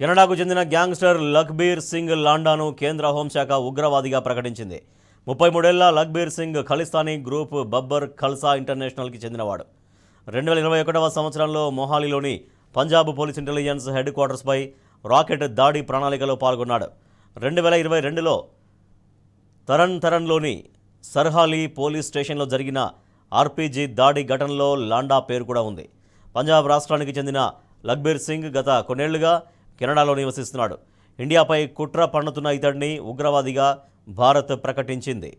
కెనడాకు చెందిన గ్యాంగ్స్టర్ లఖ్బీర్ సింగ్ లాండాను కేంద్ర హోంశాఖ ఉగ్రవాదిగా ప్రకటించింది. 33 ఏళ్ల లఖ్బీర్ సింగ్ ఖలిస్తానీ గ్రూప్ బబ్బర్ ఖల్సా ఇంటర్నేషనల్కి చెందినవాడు. 2021వ సంవత్సరంలో మొహాలీలోని పంజాబ్ పోలీస్ ఇంటెలిజెన్స్ హెడ్ క్వార్టర్స్పై రాకెట్ దాడి ప్రణాళికలో పాల్గొన్నాడు. 2022లో తరన్లోని సర్హాలీ పోలీస్ స్టేషన్లో జరిగిన ఆర్పీజీ దాడి ఘటనలో లాండా పేరు కూడా ఉంది. పంజాబ్ రాష్ట్రానికి చెందిన లఖ్బీర్ సింగ్ గత కొన్నేళ్లుగా కెనడాలో నివసిస్తున్నాడు. ఇండియాపై కుట్ర పన్నుతున్న ఇతడిని ఉగ్రవాదిగా భారత్ ప్రకటించింది.